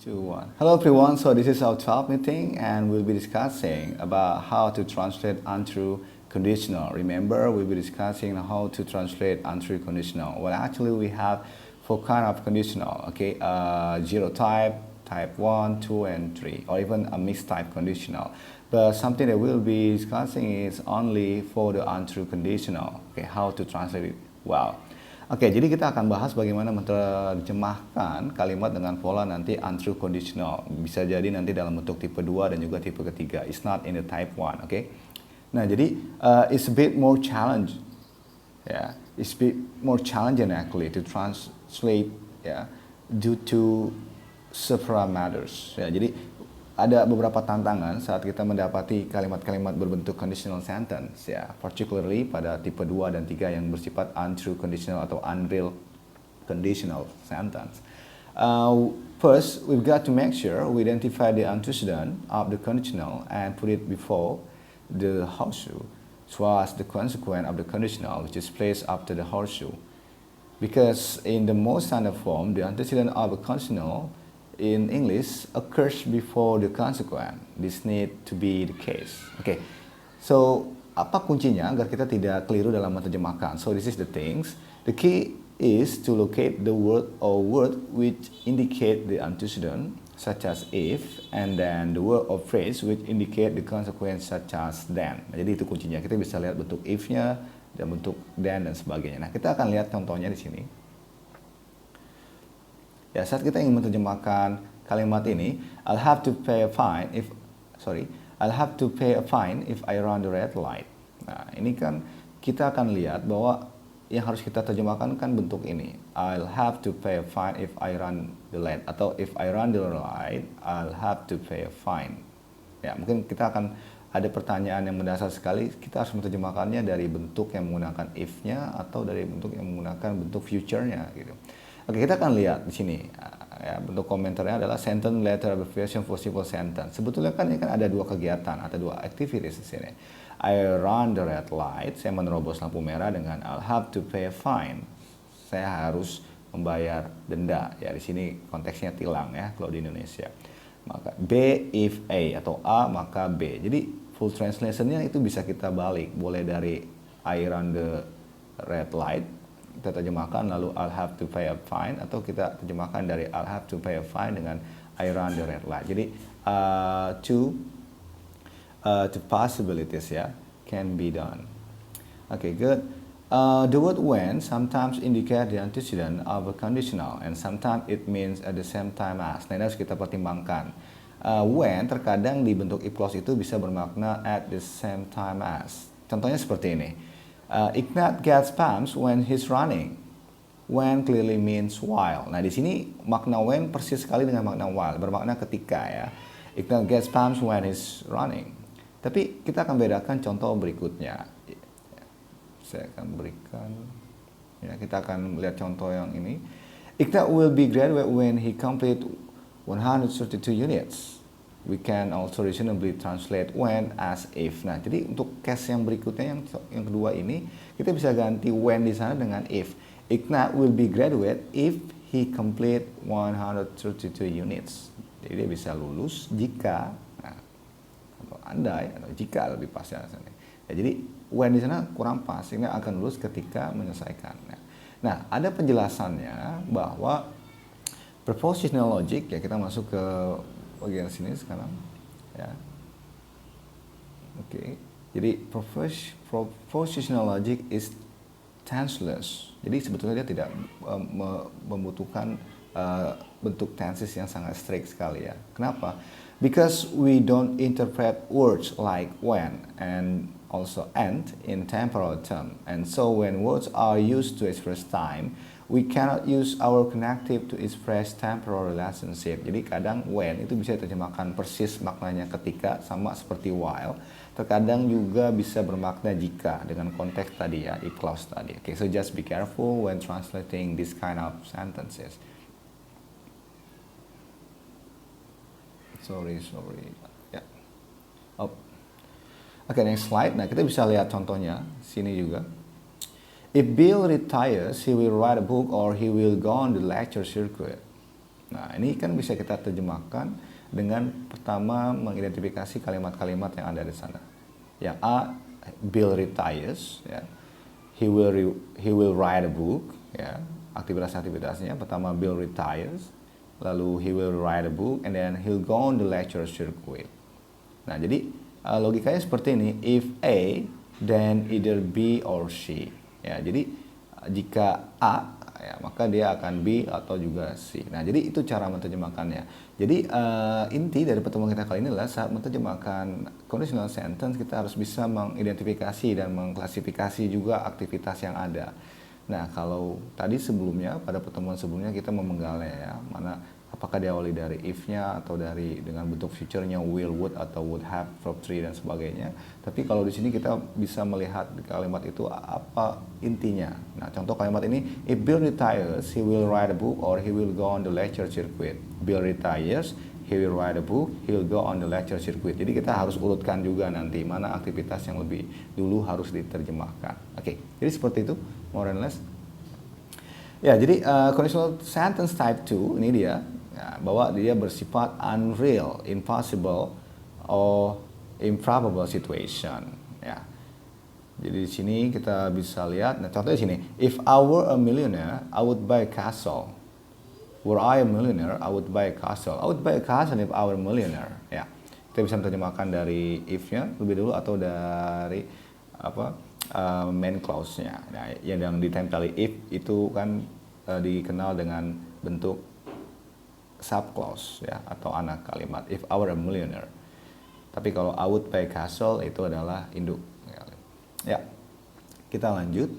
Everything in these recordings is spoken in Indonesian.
Two, one. Hello everyone, so this is our top meeting and we'll be discussing about how to translate untrue conditional. Remember, we'll be discussing how to translate untrue conditional. Well, actually we have four kind of conditional, okay? Zero type, type 1, 2, and 3, or even a mixed type conditional. But something that we'll be discussing is only for the untrue conditional, okay? How to translate it well. Oke, jadi kita akan bahas bagaimana menerjemahkan kalimat dengan pola nanti untrue conditional. Bisa jadi nanti dalam bentuk tipe 2 dan juga tipe ketiga. It's not in the type 1, oke? Nah, jadi it's a bit more challenge. Yeah, it's a bit more challenging actually to translate due to several matters. Ya, jadi ada beberapa tantangan saat kita mendapati kalimat-kalimat berbentuk conditional sentence, ya, particularly pada tipe 2 dan 3 yang bersifat untrue conditional atau unreal conditional sentence. First, we've got to make sure we identify the antecedent of the conditional and put it before the horseshoe, as well as the consequent of the conditional, which is placed after the horseshoe. Because in the most standard form, the antecedent of a conditional in English occurs before the consequent. This need to be the case. Okay. So, apa kuncinya agar kita tidak keliru dalam menerjemahkan? So, this is the things. The key is to locate the word or word which indicate the antecedent, such as if, and then the word or phrase which indicate the consequence, such as then. Nah, jadi itu kuncinya. Kita bisa lihat bentuk if-nya dan bentuk then dan sebagainya. Nah, kita akan lihat contohnya di sini. Ya, saat kita ingin menerjemahkan kalimat ini, I'll have to pay a fine if I run the red light. Nah, ini kan kita akan lihat bahwa yang harus kita terjemahkan kan bentuk ini. I'll have to pay a fine if I run the light, atau if I run the light, I'll have to pay a fine. Ya, mungkin kita akan ada pertanyaan yang mendasar sekali, kita harus menerjemahkannya dari bentuk yang menggunakan if-nya atau dari bentuk yang menggunakan bentuk future-nya gitu. Oke, kita akan lihat di sini. Ya, bentuk komentarnya adalah sentence letter abbreviation for simple sentence. Sebetulnya kan ini kan ada dua kegiatan, ada dua activities di sini. I run the red light, saya menerobos lampu merah, dengan I'll have to pay a fine. Saya harus membayar denda. Ya, di sini konteksnya tilang ya kalau di Indonesia. Maka B if A atau A maka B. Jadi full translation-nya itu bisa kita balik. Boleh dari I run the red light, kita terjemahkan lalu I'll have to pay a fine, atau kita terjemahkan dari I'll have to pay a fine dengan I run the red light. Jadi two possibilities can be done. Okay, good. The word when sometimes indicate the antecedent of a conditional and sometimes it means at the same time as. Nah, ini harus kita pertimbangkan. When terkadang di bentuk if clause itu bisa bermakna at the same time as. Contohnya seperti ini. Ignat gets pumps when he's running. When clearly means while. Nah, di sini makna when persis sekali dengan makna while, bermakna ketika ya. Ignat gets pumps when he's running. Tapi kita akan bedakan contoh berikutnya. Saya akan berikan, ya, kita akan lihat contoh yang ini. Ignat will be graduate when he complete 132 units. We can also reasonably translate when as if. Nah, jadi untuk case yang berikutnya yang kedua ini, kita bisa ganti when di sana dengan if. Ignat will be graduate if he complete 132 units. Jadi dia bisa lulus jika, nah, atau andai, atau jika lebih pas ya. Ya, jadi when di sana kurang pas, sehingga akan lulus ketika menyelesaikan. Nah, ada penjelasannya bahwa prepositional logic, ya, kita masuk ke bagian sini sekarang, ya. Oke. Jadi propositional logic is tenseless. Jadi sebetulnya dia tidak membutuhkan bentuk tenses yang sangat strict sekali ya. Kenapa? Because we don't interpret words like when and also and in temporal term. And so when words are used to express time, we cannot use our connective to express temporal relationship. Jadi kadang when itu bisa diterjemahkan persis maknanya ketika, sama seperti while. Terkadang juga bisa bermakna jika dengan konteks tadi ya, if clause tadi. Okay, so just be careful when translating this kind of sentences. Sorry. Ya. Oh. Oke, next slide. Nah, kita bisa lihat contohnya sini juga. If Bill retires, he will write a book or he will go on the lecture circuit. Nah, ini kan bisa kita terjemahkan dengan pertama mengidentifikasi kalimat-kalimat yang ada di sana. Yang A, Bill retires, ya. He will write a book, ya. Aktivitas-aktivitasnya pertama Bill retires, lalu he will write a book, and then he'll go on the lecture circuit. Nah, jadi logikanya seperti ini, if A, then either B or C. Ya, jadi jika A, ya, maka dia akan B atau juga C. Nah, jadi itu cara menerjemahkannya. Jadi inti dari pertemuan kita kali ini adalah saat menerjemahkan conditional sentence kita harus bisa mengidentifikasi dan mengklasifikasi juga aktivitas yang ada. Nah, kalau tadi sebelumnya pada pertemuan sebelumnya kita memenggalnya ya, mana apakah diawali dari if-nya atau dari dengan bentuk future-nya will, would atau would have, verb 3 dan sebagainya. Tapi kalau di sini kita bisa melihat di kalimat itu apa intinya. Nah, contoh kalimat ini, if Bill retires, he will write a book or he will go on the lecture circuit. Bill retires, he will write a book, he will go on the lecture circuit. Jadi kita harus urutkan juga nanti mana aktivitas yang lebih dulu harus diterjemahkan. Oke, jadi seperti itu, more and less. Ya, jadi conditional sentence type 2 ini dia. Ya, bahwa dia bersifat unreal, impossible, or improbable situation. Ya. Jadi di sini kita bisa lihat. Nah, contohnya di sini, if I were a millionaire, I would buy a castle. Were I a millionaire, I would buy a castle. I would buy a castle if I were a millionaire. Ya, kita bisa menerjemahkan dari if-nya lebih dulu atau dari apa main clause-nya. Nah, yang ditempeli if itu kan dikenal dengan bentuk subclause ya atau anak kalimat if I were a millionaire. Tapi kalau I would buy a castle itu adalah induk. Ya, kita lanjut.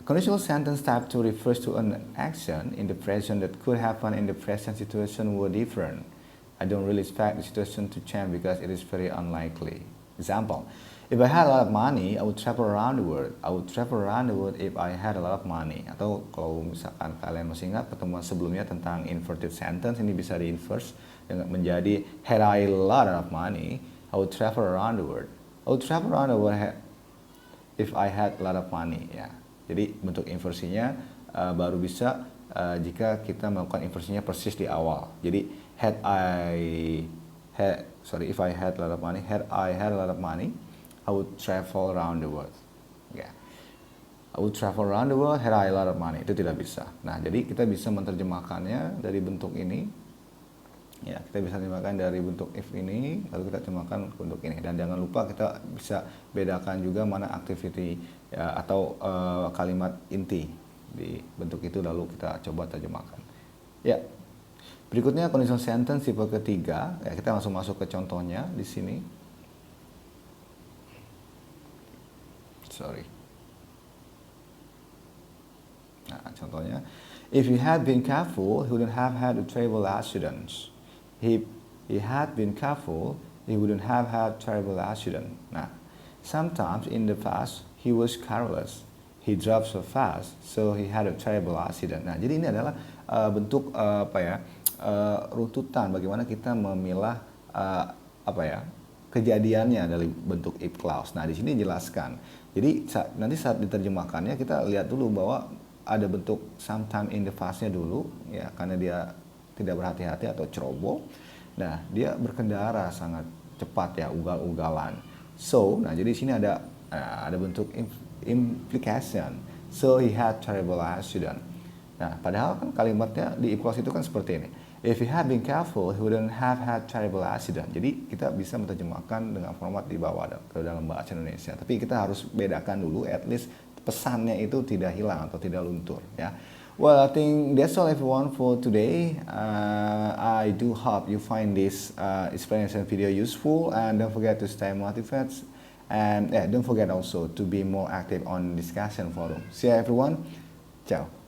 Conditional sentence type 2 refers to an action in the present that could happen in the present situation were different. I don't really expect the situation to change because it is very unlikely. Example, if I had a lot of money, I would travel around the world. I would travel around the world if I had a lot of money. Atau kalau misalkan kalian masih ingat pertemuan sebelumnya tentang inverted sentence, ini bisa di-inverse dengan menjadi had I a lot of money, I would travel around the world. I would travel around the world if I had a lot of money. Ya. Jadi bentuk inversinya baru bisa jika kita melakukan inversinya persis di awal. Jadi if I had a lot of money, I would travel around the world. Ya. I would travel around the world had I a lot of money. Itu tidak bisa. Nah, jadi kita bisa menerjemahkannya dari bentuk ini. Ya, kita bisa terjemahkan dari bentuk if ini, lalu kita terjemahkan bentuk ini. Dan jangan lupa kita bisa bedakan juga mana activity ya, atau kalimat inti di bentuk itu, lalu kita coba terjemahkan. Ya. Berikutnya conditional sentence tipe ketiga. Ya, kita langsung masuk ke contohnya di sini. Nah, contohnya, if he had been careful, he wouldn't have had a terrible accident. If he had been careful, he wouldn't have had terrible accident. Nah, sometimes in the past he was careless. He drove so fast, so he had a terrible accident. Nah, jadi ini adalah bentuk runtutan bagaimana kita memilah kejadiannya dari bentuk if clause. Nah, di sini jelaskan. Jadi nanti saat diterjemahkannya kita lihat dulu bahwa ada bentuk sometime in the past-nya dulu ya, karena dia tidak berhati-hati atau ceroboh. Nah, dia berkendara sangat cepat ya, ugal-ugalan. So, nah jadi di sini ada bentuk implication. So he had terrible accident. Nah, padahal kan kalimatnya di if clause itu kan seperti ini. If he had been careful, he wouldn't have had terrible accident. Jadi kita bisa menerjemahkan dengan format di bawah ke dalam bahasa Indonesia. Tapi kita harus bedakan dulu, at least pesannya itu tidak hilang atau tidak luntur ya. Well, I think that's all everyone for today. I do hope you find this explanation video useful, and don't forget to stay motivated. And don't forget also to be more active on discussion forum. See you everyone. Ciao.